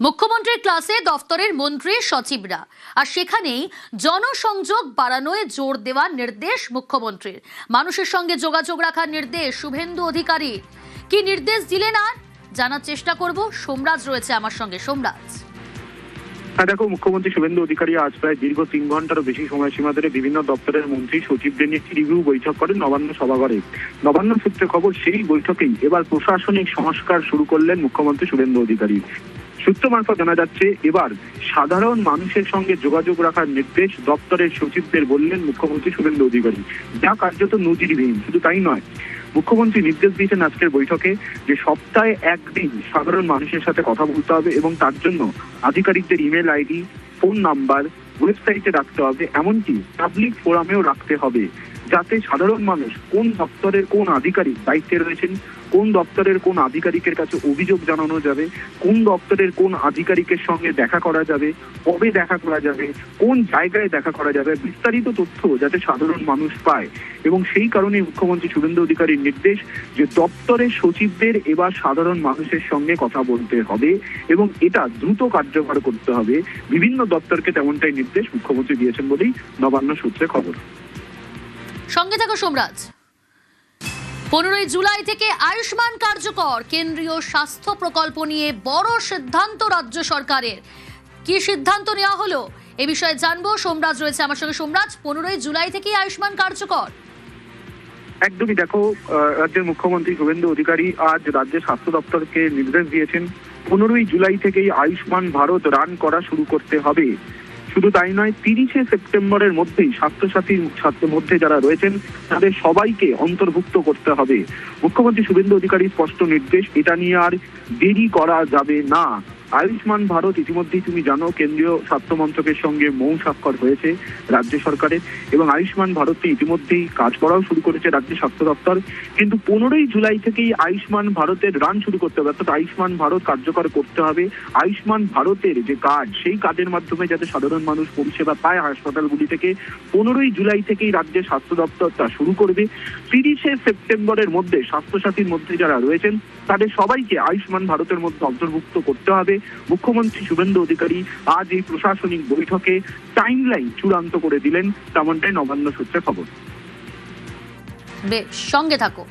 মুখ্যমন্ত্রীর ক্লাসে দফতরের মন্ত্রী সচিবরা আর সেখানেই জনসংযোগ বাড়ানোয় জোর দেওয়ার নির্দেশ মুখ্যমন্ত্রীর। মানুষের সঙ্গে যোগাযোগ রাখার নির্দেশ শুভেন্দু অধিকারী। কি নির্দেশ দিলেন আর জানার চেষ্টা করব, সোমরাজ রয়েছে আমার সঙ্গে। সোমরাজ, দেখো, মুখ্যমন্ত্রী শুভেন্দু অধিকারী আজ প্রায় দীর্ঘ 3 ঘন্টারও বেশি সময়সীমা ধরে বিভিন্ন দপ্তরের মন্ত্রী সচিবদের নিয়ে রিভিউ বৈঠক করেন নবান্ন সভাঘরে। নবান্ন সূত্রে খবর, সেই বৈঠকেই এবার প্রশাসনিক সংস্কার শুরু করলেন মুখ্যমন্ত্রী শুভেন্দু অধিকারী। সূত্র মারফত জানা যাচ্ছে, এবার সাধারণ মানুষের সঙ্গে যোগাযোগ রাখার নির্দেশ দপ্তরের সচিবদের বললেন মুখ্যমন্ত্রী শুভেন্দু অধিকারী, যা কার্যত নজিরবিহীন। শুধু তাই নয়, মুখ্যমন্ত্রী নির্দেশ দিয়েছেন আজকের বৈঠকে যে সপ্তাহে একদিন সাধারণ মানুষের সাথে কথা বলতে হবে এবং তার জন্য আধিকারিকদের ইমেল আইডি, ফোন নাম্বার ওয়েবসাইটে রাখতে হবে, এমনকি পাবলিক ফোরামেও রাখতে হবে, যাতে সাধারণ মানুষ কোন দপ্তরের কোন আধিকারিক দায়িত্বে রয়েছেন, কোন দপ্তরের কোন আধিকারিকের কাছে অভিযোগ জানানো যাবে, কোন দপ্তরের কোন আধিকারিকের সঙ্গে দেখা করা যাবে, কবে দেখা করা যাবে, কোন জায়গায় দেখা করা যাবে, বিস্তারিত তথ্য যাতে সাধারণ মানুষ পায়। এবং সেই কারণে মুখ্যমন্ত্রী শুভেন্দু অধিকারীর নির্দেশ যে দপ্তরের সচিবদের এবার সাধারণ মানুষের সঙ্গে কথা বলতে হবে এবং এটা দ্রুত কার্যকর করতে হবে। বিভিন্ন দপ্তরকে তেমনটাই নির্দেশ মুখ্যমন্ত্রী দিয়েছেন বলেই নবান্ন সূত্রে খবর। সঙ্গে থাকো সোমরাজ। 15 জুলাই থেকে আয়ুষ্মান কার্যকর, কেন্দ্রীয় স্বাস্থ্য প্রকল্প নিয়ে বড় সিদ্ধান্ত রাজ্য সরকারের। কি সিদ্ধান্ত নেওয়া হলো এ বিষয়ে জানবো, সোমরাজ রয়েছে আমার সঙ্গে। সোমরাজ, 15 জুলাই থেকেই আয়ুষ্মান কার্যকর। একদমই, দেখো, রাজ্যের মুখ্যমন্ত্রী শুভেন্দু অধিকারী আজ রাজ্যের স্বাস্থ্য দপ্তরকে নির্দেশ দিয়েছেন 15 জুলাই থেকেই আয়ুষ্মান ভারত রান করা শুরু করতে হবে। শুধু তাই নয়, 30 সেপ্টেম্বরের মধ্যেই স্বাস্থ্যসাথীর মধ্যে যারা রয়েছেন তাদের সবাইকে অন্তর্ভুক্ত করতে হবে। মুখ্যমন্ত্রী শুভেন্দু অধিকারীর স্পষ্ট নির্দেশ, এটা নিয়ে আর দেরি করা যাবে না। আয়ুষ্মান ভারত ইতিমধ্যেই তুমি জানো, কেন্দ্রীয় স্বাস্থ্য মন্ত্রকের সঙ্গে মৌন স্বাক্ষর হয়েছে রাজ্য সরকারের এবং আয়ুষ্মান ভারতে ইতিমধ্যেই কাজ করাও শুরু করেছে রাজ্য স্বাস্থ্য দপ্তর। কিন্তু 15 জুলাই থেকেই আয়ুষ্মান ভারতের রান শুরু করতে হবে, অর্থাৎ আয়ুষ্মান ভারত কার্যকর করতে হবে। আয়ুষ্মান ভারতের যে কার্ড, সেই কার্ডের মাধ্যমে যাতে সাধারণ মানুষ পরিষেবা পায় হাসপাতালগুলি থেকে, 15 জুলাই থেকেই রাজ্যের স্বাস্থ্য দপ্তর তা শুরু করবে। 30 সেপ্টেম্বরের মধ্যে স্বাস্থ্যসাথীর মধ্যে যারা রয়েছেন তাদের সবাইকে আয়ুষ্মান ভারতের মধ্যে অন্তর্ভুক্ত করতে হবে। মুখ্যমন্ত্রী শুভেন্দু অধিকারী আজ এই প্রশাসনিক বৈঠকে টাইমলাইন চূড়ান্ত করে দিলেন, তেমনটাই নবান্ন সূত্রে খবর। বেশ, সঙ্গে থাকো।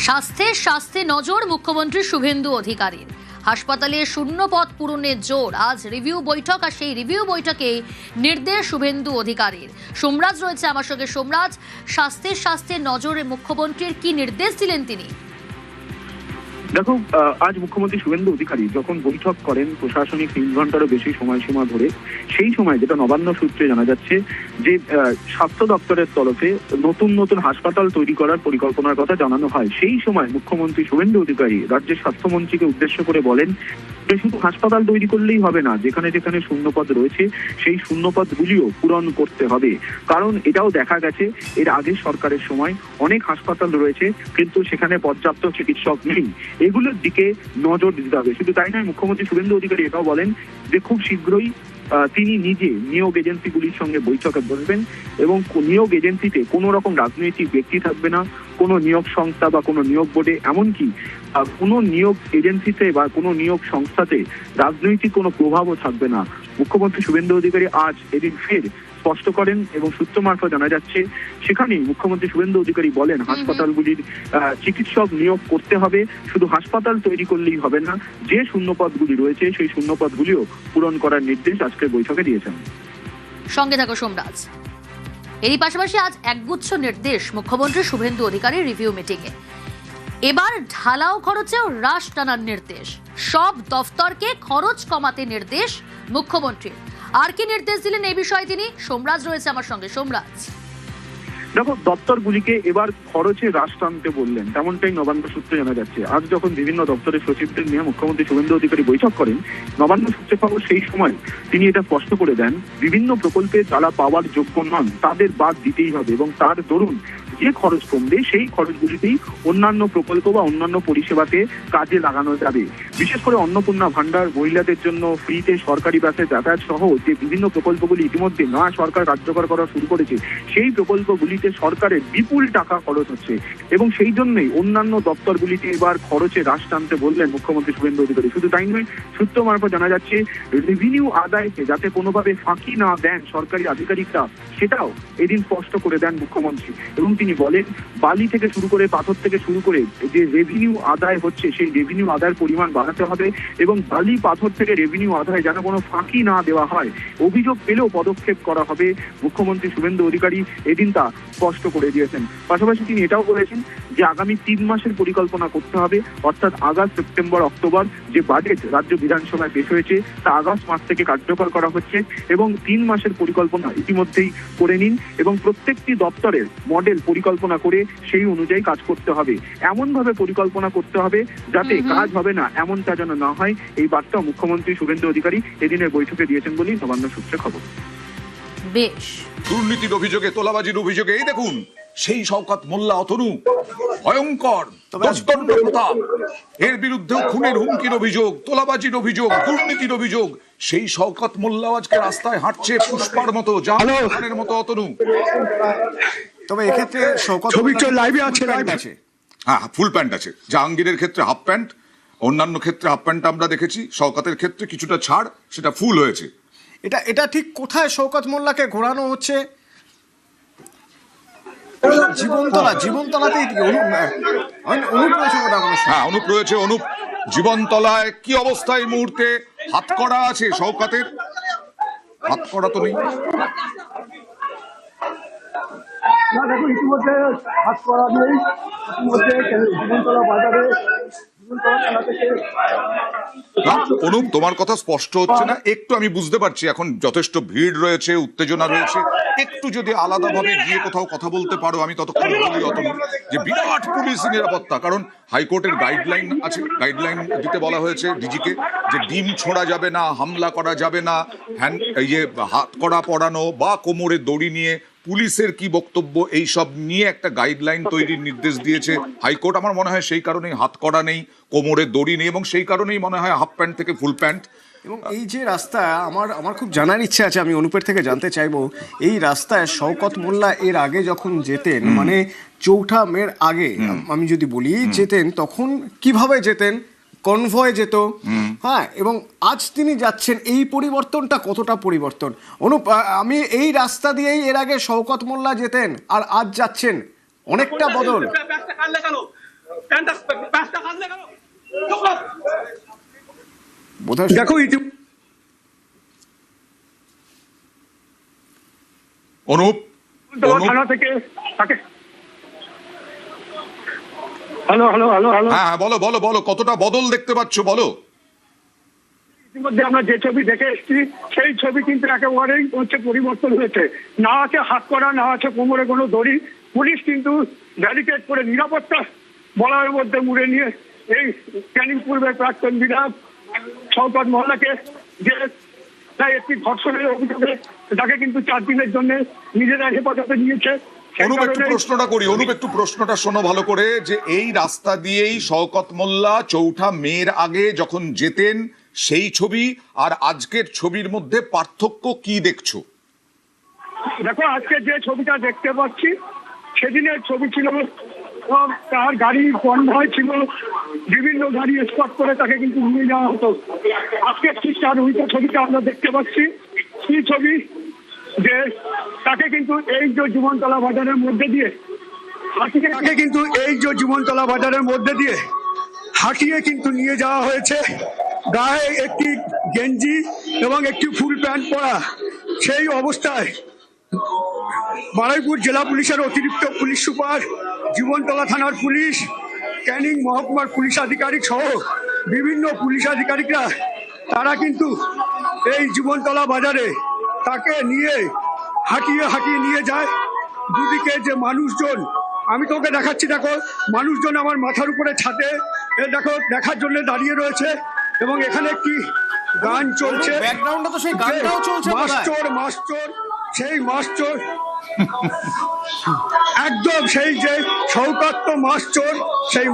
স্বাস্থ্যে নজর মুখ্যমন্ত্রী শুভেন্দু অধিকারীর। হাসপাতালে শূন্য পদ পূরণের জোর। আজ রিভিউ বৈঠক, আর সেই রিভিউ বৈঠকে নির্দেশ শুভেন্দু অধিকারীর। সোমরাজ রয়েছে আমার সঙ্গে। সোমরাজ, স্বাস্থ্যে নজরে মুখ্যমন্ত্রীর কি নির্দেশ দিলেন তিনি? দেখো, আজ মুখ্যমন্ত্রী শুভেন্দু অধিকারী যখন বৈঠক করেন প্রশাসনিক 3 ঘন্টারও বেশি সময়সীমা ধরে, সেই সময় যেটা নবান্ন সূত্রে জানা যাচ্ছে যে স্বাস্থ্য দপ্তরের তরফে নতুন হাসপাতাল তৈরি করার পরিকল্পনার কথা জানানো হয়। সেই সময় মুখ্যমন্ত্রী শুভেন্দু অধিকারী রাজ্যের স্বাস্থ্যমন্ত্রীকে উদ্দেশ্য করে বলেন যে শুধু হাসপাতাল তৈরি করলেই হবে না, যেখানে যেখানে শূন্যপদ রয়েছে সেই শূন্যপদগুলিও পূরণ করতে হবে। কারণ এটাও দেখা গেছে এর আগের সরকারের সময় অনেক হাসপাতাল রয়েছে কিন্তু সেখানে পর্যাপ্ত চিকিৎসক নেই, এগুলোর দিকে নজর দিতে হবে। শুধু তাই নয়, মুখ্যমন্ত্রী শুভেন্দু অধিকারী এটাও বলেন যে খুব শীঘ্রই তিনি নিজে নিয়োগ এজেন্সিগুলির সঙ্গে বৈঠকে বসবেন এবং নিয়োগ এজেন্সিতে কোনো রকম রাজনৈতিক ব্যক্তি থাকবে না, কোনো নিয়োগ সংস্থা বা কোনো নিয়োগ বোর্ডে, এমনকি কোনো নিয়োগ এজেন্সিতে বা কোনো নিয়োগ সংস্থাতে রাজনৈতিক কোনো প্রভাবও থাকবে না। মুখ্যমন্ত্রী শুভেন্দু অধিকারী আজ এদিন ফের স্পষ্ট করেন এবং সূত্র মারফত জানা যাচ্ছে সেখানেই মুখ্যমন্ত্রী শুভেন্দু অধিকারী বলেন হাসপাতালগুলির চিকিৎসক নিয়োগ করতে হবে, শুধু হাসপাতাল তৈরি করলেই হবে না, যে শূন্যপদগুলি রয়েছে সেই শূন্যপদগুলিও পূরণ করার নির্দেশ আজকের বৈঠকে দিয়েছেন। সঙ্গে থাকো সোমরাজ। এরই পাশাপাশি আজ একগুচ্ছ নির্দেশ মুখ্যমন্ত্রী শুভেন্দু অধিকারীর রিভিউ মিটিংয়ে। এবার ঢালাও খরচেও হ্রাস টানার নির্দেশ। সব দফতরকে খরচ কমাতে নির্দেশ মুখ্যমন্ত্রীর। আর কি নির্দেশ দিলেন এই বিষয়ে তিনি? সোমরাজ রয়েছে আমার সঙ্গে। সোমরাজ, দেখো, দপ্তরগুলিকে এবার খরচে হ্রাস টানতে বললেন, তেমনটাই নবান্ন সূত্রে জানা যাচ্ছে। আজ যখন বিভিন্ন দপ্তরের সচিবদের নিয়ে মুখ্যমন্ত্রী শুভেন্দু অধিকারী বৈঠক করেন, নবান্ন সূত্রে খবর সেই সময় তিনি এটা স্পষ্ট করে দেন বিভিন্ন প্রকল্পে যারা পাওয়ার যোগ্য নন তাদের বাদ দিতেই হবে এবং তার দরুন যে খরচ কমবে সেই খরচগুলিতেই অন্যান্য প্রকল্প বা অন্যান্য পরিষেবাতে কাজে লাগানো যাবে। বিশেষ করে অন্নপূর্ণা ভান্ডার, মহিলাদের জন্য ফ্রিতে সরকারি বাসে যাতায়াত সহ যে বিভিন্ন প্রকল্পগুলি ইতিমধ্যে সরকার কার্যকর করা শুরু করেছে, সেই প্রকল্পগুলিতে সরকারের বিপুল টাকা খরচ হচ্ছে এবং সেই জন্যই অন্যান্য দপ্তরগুলিতে এবার খরচে হ্রাস টানতে বললেন মুখ্যমন্ত্রী শুভেন্দু অধিকারী। শুধু তাই নয়, সূত্র মারফত জানা যাচ্ছে রেভিনিউ আদায়কে যাতে কোনোভাবে ফাঁকি না দেন সরকারি আধিকারিকরা, সেটাও এদিন স্পষ্ট করে দেন মুখ্যমন্ত্রী। এবং তিনি বলেন, বালি থেকে শুরু করে পাথর থেকে শুরু করে যে রেভিনিউ আদায় হচ্ছে সেই রেভিনিউ আদায়ের পরিমাণ বাড়াতে হবে এবং বালি পাথর থেকে রেভিনিউ আদায় যেন কোনো ফাঁকি না দেওয়া হয়, অভিযোগ পেলেও পদক্ষেপ করা হবে। মুখ্যমন্ত্রী শুভেন্দু অধিকারী এদিন তা স্পষ্ট করে দিয়েছেন। পাশাপাশি তিনি এটাও বলেছেন যে আগামী 3 মাসের পরিকল্পনা করতে হবে, অর্থাৎ আগস্ট, সেপ্টেম্বর, অক্টোবর যে বাজেট রাজ্য বিধানসভায় পেশ হয়েছে তা আগস্ট মাস থেকে কার্যকর করা হচ্ছে এবং 3 মাসের পরিকল্পনা ইতিমধ্যেই করে নিন এবং প্রত্যেকটি দপ্তরের মডেল পরিকল্পনা করে সেই অনুযায়ী কাজ করতে হবে। এমনভাবে পরিকল্পনা করতে হবে যাতে কাজ হবে না এমনটা যেন না হয়, এই বার্তা মুখ্যমন্ত্রী শুভেন্দু অধিকারী এদিনের বৈঠকে দিয়েছেন বলেই নবান্ন সূত্রে খবর। বেশ, দুর্নীতির অভিযোগে, তোলাবাজির অভিযোগে এই দেখুন সেই শওকত মোল্লা অতনু, ভয়ঙ্কর দশদণ্ড প্রতাপ, এর বিরুদ্ধেও খুনের হুমকির অভিযোগ, তোলাবাজির অভিযোগ, দুর্নীতির অভিযোগ। সেই শওকত মোল্লা আজকে রাস্তায় হাঁটছে পুষ্পার মতো, জাহানের মতো অতনু। তবে এক্ষেত্রে শওকত লাইভে আছে, হ্যাঁ, ফুল প্যান্ট আছে। জাহাঙ্গীরের ক্ষেত্রে হাফ প্যান্ট, অন্যান্য ক্ষেত্রে হাফ প্যান্ট আমরা দেখেছি, শওকতের ক্ষেত্রে কিছুটা ছাড়, সেটা ফুল হয়েছে। এটা ঠিক কোথায় শওকত মোল্লাকে ঘোরানো হচ্ছে? জীবনতলাতেই অনুপ রয়েছে। হ্যাঁ, অনুপ রয়েছে। অনুপ জীবনতলায় কি অবস্থা এই মুহূর্তে? হাত করা আছে শওকতের? হাত করা তো নেই। না, দেখুন ইতিমধ্যে হাত করা নেই। ইতিমধ্যে জীবনতলা বাজারে অনুপ, তোমার কথা স্পষ্ট হচ্ছে না একটু। আমি বুঝতে পারছি এখন যথেষ্ট ভিড় রয়েছে, উত্তেজনা রয়েছে, একটু যদি আলাদাভাবে গিয়ে কোথাও কথা বলতে পারো। আমি ততক্ষণ বলি অতনু যে বিরাট পুলিশ নিরাপত্তা, কারণ হাইকোর্টের গাইডলাইন আছে, গাইডলাইন দিতে বলা হয়েছে ডিজিকে যে ডিম ছোড়া যাবে না, হামলা করা যাবে না, এই যে হাত কড়া পরানো বা কোমরে দড়ি নিয়ে পুলিশের কি বক্তব্য, এই সব নিয়ে একটা গাইডলাইন তৈরির নির্দেশ দিয়েছে হাইকোর্ট। আমার মনে হয় সেই কারণেই হাত কড়া নেই, কোমরে দড়ি নেই এবং সেই কারণেই মনে হয় হাফ প্যান্ট থেকে ফুল প্যান্ট। এবং এই যে রাস্তা, আমার খুব জানার ইচ্ছে আছে, আমি অনুপের থেকে জানতে চাইবো, এই রাস্তায় শওকত মোল্লা এর আগে যখন যেতেন, মানে 4 মের আগে আমি যদি বলি যেতেন, তখন কিভাবে যেতেন? কনভয় যেত, হ্যাঁ, এবং আজ তিনি যাচ্ছেন, এই পরিবর্তনটা কতটা পরিবর্তন? অনুপ, আমি এই রাস্তা দিয়েই এর আগে শওকত মোল্লা যেতেন আর আজ যাচ্ছেন, অনেকটা বদল। দেখো অনুপ, থানা থেকে তাকে হ্যালো, হ্যাঁ বলো বলো বলো, কতটা বদল দেখতে পাচ্ছ বলো। ইতিমধ্যে আমরা যে ছবি দেখে এসেছি সেই ছবি কিন্তু একেবারেই হচ্ছে পরিবর্তন হয়েছে। না আছে হাত করা, না আছে কোমরে কোনো দড়ি। পুলিশ কিন্তু ব্যারিকেড করে নিরাপত্তা বলয়ের মধ্যে মুড়ে নিয়ে এই ক্যানিং পূর্বের প্রাক্তন বিধায়ক শওকত মোল্লাকে, যে তাই একটি ধর্ষণের অভিযোগে তাকে কিন্তু 4 দিনের জন্য নিজেরা হেফাজতে নিয়েছে। অনুপ, একটু প্রশ্নটা করি। অনুপ, একটু প্রশ্নটা শোনো ভালো করে, যে এই রাস্তা দিয়েই শওকত মোল্লা 4 মের আগে যখন যেতেন, সেই ছবি আর আজকের ছবির মধ্যে পার্থক্য কি দেখছো? দেখো, আজকে যে ছবিটা দেখতে পাচ্ছি সেদিনের ছবি ছিল তার গাড়ি কনভয় ছিল, বিভিন্ন গাড়ি স্পট করে তাকে কিন্তু নিয়ে যাওয়া হতো। আজকে ঠিক তার উল্টো ছবিটা আমরা দেখতে পাচ্ছি। কি ছবি? যে তাকে কিন্তু এই যে জীবনতলা বাজারের মধ্যে দিয়ে হাঁটিয়ে কিন্তু নিয়ে যাওয়া হয়েছে। গায়ে একটি গেঞ্জি এবং একটি ফুল প্যান্ট পরা, সেই অবস্থায় বারুইপুর জেলা পুলিশের অতিরিক্ত পুলিশ সুপার, জীবনতলা থানার পুলিশ, ক্যানিং মহকুমার পুলিশ আধিকারিক সহ বিভিন্ন পুলিশ আধিকারিকরা তারা কিন্তু এই জীবনতলা বাজারে তাকে নিয়ে হাঁটিয়ে নিয়ে যায়। দুদিকে যে মানুষজন, আমি তোকে দেখাচ্ছি, দেখো মানুষজন আমার মাথার উপরে ছাদে দেখো দেখার জন্য দাঁড়িয়ে রয়েছে এবং এখানে একটি গান চলছে, ব্যাকগ্রাউন্ডে তো সেই গানটাও চলছে। মাস্টার সেই মাস্টার একদম সেই যে শৌকাত্ম মাস্টার, সেই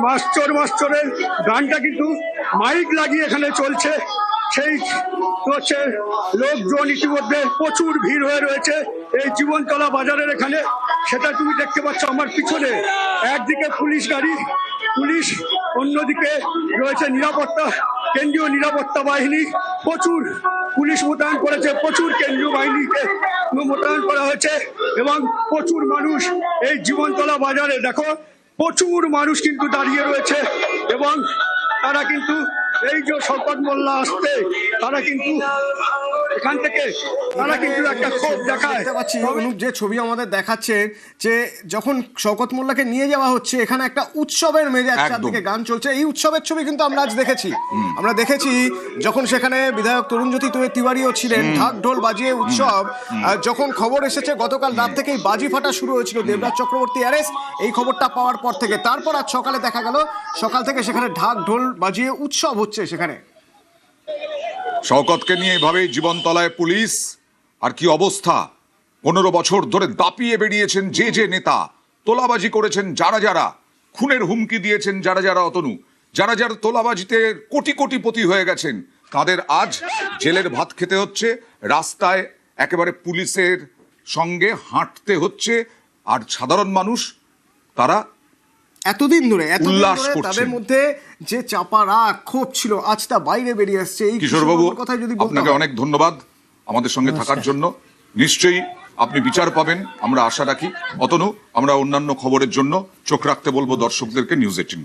মাস্টারের গানটা কিন্তু মাইক লাগিয়ে এখানে চলছে। সেই হচ্ছে লোকজন ইতিমধ্যে প্রচুর ভিড় হয়ে রয়েছে এই জীবনতলা বাজারের এখানে, সেটা তুমি দেখতে পাচ্ছ আমার পিছনে। একদিকে পুলিশ গাড়ি, পুলিশ, অন্যদিকে রয়েছে নিরাপত্তা, কেন্দ্রীয় নিরাপত্তা বাহিনী, প্রচুর পুলিশ মোতায়েন করেছে, প্রচুর কেন্দ্রীয় বাহিনীকে মোতায়েন করা হয়েছে এবং প্রচুর মানুষ এই জীবনতলা বাজারে দেখো প্রচুর মানুষ কিন্তু দাঁড়িয়ে রয়েছে এবং তারা কিন্তু এই যে শওকত মোল্লা আসতে তারা কিন্তু এখান থেকে তারা কিন্তু একটা ক্ষোভ দেখায়। দেখতে পাচ্ছি অনুপ যে ছবি আমাদের দেখাচ্ছে যে যখন শওকত মোল্লাকে নিয়ে যাওয়া হচ্ছে এখানে একটা উৎসবের মেজাজ, চারদিকে গান চলছে। এই উৎসবের ছবি কিন্তু আমরা আজ দেখেছি। আমরা দেখেছি যখন সেখানে বিধায়ক তরুণজ্যোতি তিওয়ারিও ছিলেন, ঢাক ঢোল বাজিয়ে উৎসব। যখন খবর এসেছে গতকাল রাত থেকেই বাজি ফাটা শুরু হয়েছিল, দেবরাজ চক্রবর্তী অ্যারেস্ট, এই খবরটা পাওয়ার পর থেকে তারপর আজ সকালে দেখা গেল সকাল থেকে সেখানে ঢাক ঢোল বাজিয়ে উৎসব হচ্ছে সেখানে। শওকতকে নিয়ে এভাবে জীবনতলায় পুলিশ, আর কি অবস্থা! 15 বছর ধরে দাপিয়ে বেরিয়েছেন যে নেতা, তোলাবাজি করেছেন যারা, খুনের হুমকি দিয়েছেন যারা, অতনু যারা তোলাবাজিতে কোটিপতি হয়ে গেছেন, তাদের আজ জেলের ভাত খেতে হচ্ছে, রাস্তায় একেবারে পুলিশের সঙ্গে হাঁটতে হচ্ছে। আর সাধারণ মানুষ তারা এতদিন ধরে উল্লাস করছেন। তাদের মধ্যে যে চাপা রাগ ক্ষোভ ছিল আজ তা বাইরে বেরিয়ে আসছে। এই কিশোরবাবু, কথা যদি আপনাকে অনেক ধন্যবাদ আমাদের সঙ্গে থাকার জন্য। নিশ্চয়ই আপনি বিচার পাবেন আমরা আশা রাখি। অতনু, আমরা অন্যান্য খবরের জন্য চোখ রাখতে বলবো দর্শকদেরকে নিউজ 18।